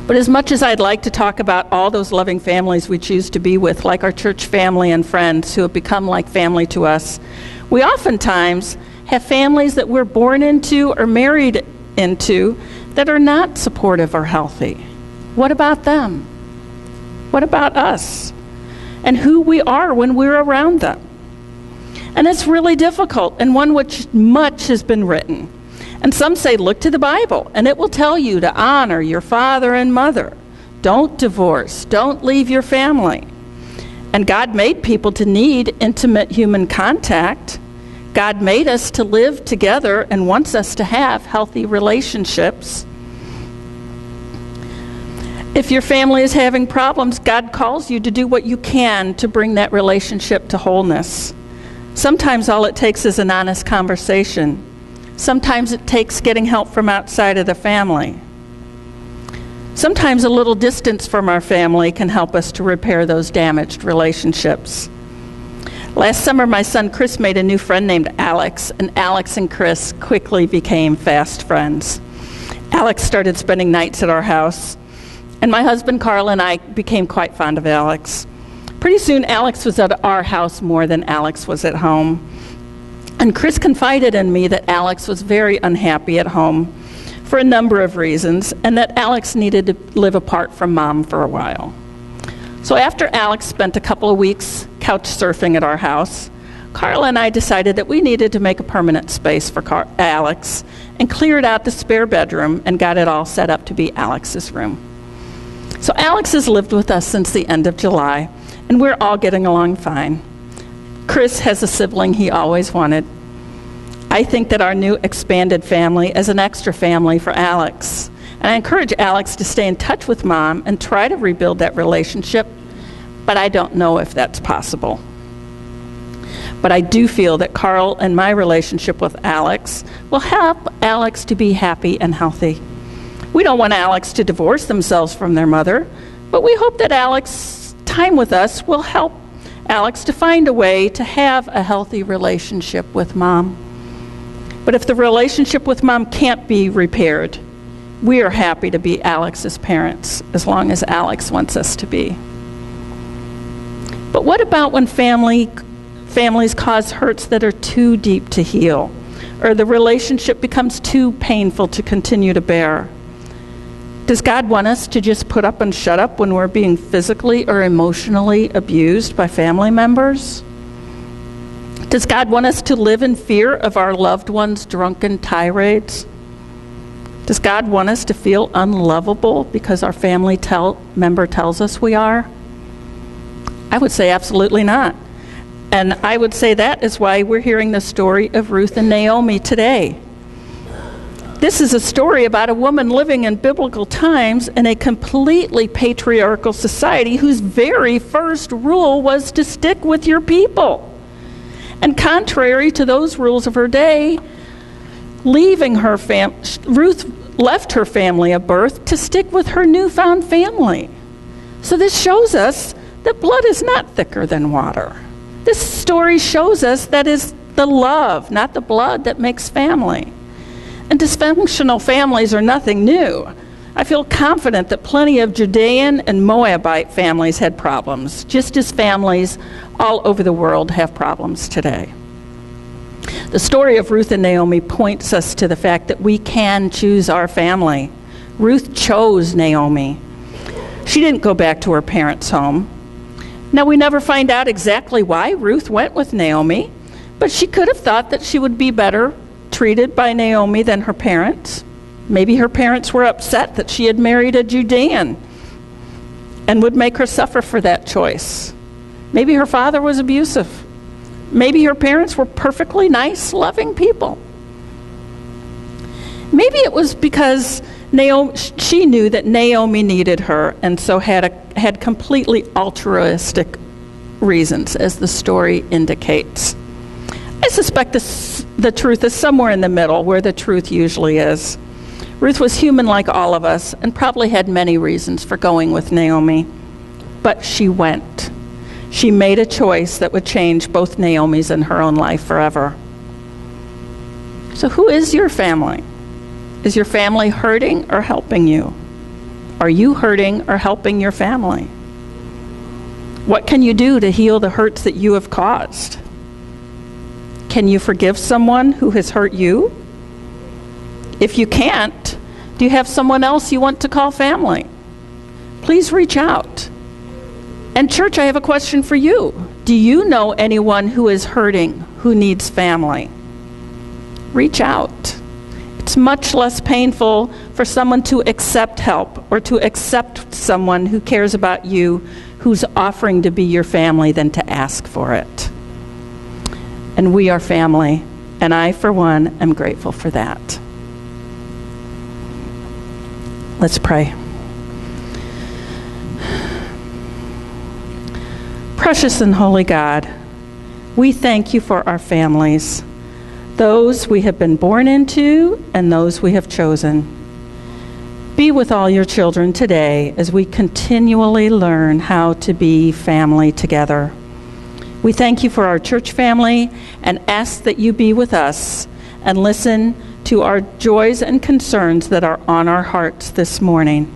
But as much as I'd like to talk about all those loving families we choose to be with, like our church family and friends who have become like family to us, we oftentimes have families that we're born into or married into that are not supportive or healthy. What about them? What about us? And who we are when we're around them? And it's really difficult, and one which much has been written. And some say, look to the Bible, and it will tell you to honor your father and mother. Don't divorce. Don't leave your family. And God made people to need intimate human contact. God made us to live together and wants us to have healthy relationships. If your family is having problems, God calls you to do what you can to bring that relationship to wholeness. Sometimes all it takes is an honest conversation. Sometimes it takes getting help from outside of the family. Sometimes a little distance from our family can help us to repair those damaged relationships. Last summer, my son Chris made a new friend named Alex, and Alex and Chris quickly became fast friends. Alex started spending nights at our house, and my husband Carl and I became quite fond of Alex. Pretty soon, Alex was at our house more than Alex was at home. And Chris confided in me that Alex was very unhappy at home for a number of reasons, and that Alex needed to live apart from Mom for a while. So after Alex spent a couple of weeks couch surfing at our house, Carla and I decided that we needed to make a permanent space for Alex and cleared out the spare bedroom and got it all set up to be Alex's room. So Alex has lived with us since the end of July, and we're all getting along fine. Chris has a sibling he always wanted. I think that our new expanded family is an extra family for Alex. And I encourage Alex to stay in touch with Mom and try to rebuild that relationship, but I don't know if that's possible. But I do feel that Carl and my relationship with Alex will help Alex to be happy and healthy. We don't want Alex to divorce themselves from their mother, but we hope that Alex's time with us will help Alex to find a way to have a healthy relationship with Mom. But if the relationship with Mom can't be repaired, we are happy to be Alex's parents as long as Alex wants us to be. But what about when families cause hurts that are too deep to heal, or the relationship becomes too painful to continue to bear? Does God want us to just put up and shut up when we're being physically or emotionally abused by family members? Does God want us to live in fear of our loved ones' drunken tirades? Does God want us to feel unlovable because our family member tells us we are? I would say absolutely not. And I would say that is why we're hearing the story of Ruth and Naomi today. This is a story about a woman living in biblical times in a completely patriarchal society whose very first rule was to stick with your people. And contrary to those rules of her day, Ruth left her family of birth to stick with her newfound family. So this shows us that blood is not thicker than water. This story shows us that it's the love, not the blood, that makes family. And dysfunctional families are nothing new. I feel confident that plenty of Judean and Moabite families had problems, just as families all over the world have problems today. The story of Ruth and Naomi points us to the fact that we can choose our family. Ruth chose Naomi. She didn't go back to her parents' home. Now, we never find out exactly why Ruth went with Naomi, but she could have thought that she would be better treated by Naomi than her parents. Maybe her parents were upset that she had married a Judean and would make her suffer for that choice. Maybe her father was abusive. Maybe her parents were perfectly nice, loving people. Maybe it was because she knew that Naomi needed her, and so had completely altruistic reasons, as the story indicates. I suspect the truth is somewhere in the middle, where the truth usually is. Ruth was human like all of us, and probably had many reasons for going with Naomi. But she went. She made a choice that would change both Naomi's and her own life forever. So who is your family? Is your family hurting or helping you? Are you hurting or helping your family? What can you do to heal the hurts that you have caused? Can you forgive someone who has hurt you? If you can't, do you have someone else you want to call family? Please reach out. And church, I have a question for you. Do you know anyone who is hurting, who needs family? Reach out. It's much less painful for someone to accept help or to accept someone who cares about you, who's offering to be your family, than to ask for it. And we are family, and I, for one, am grateful for that. Let's pray. Precious and holy God, we thank you for our families, those we have been born into and those we have chosen. Be with all your children today as we continually learn how to be family together. We thank you for our church family and ask that you be with us and listen to our joys and concerns that are on our hearts this morning.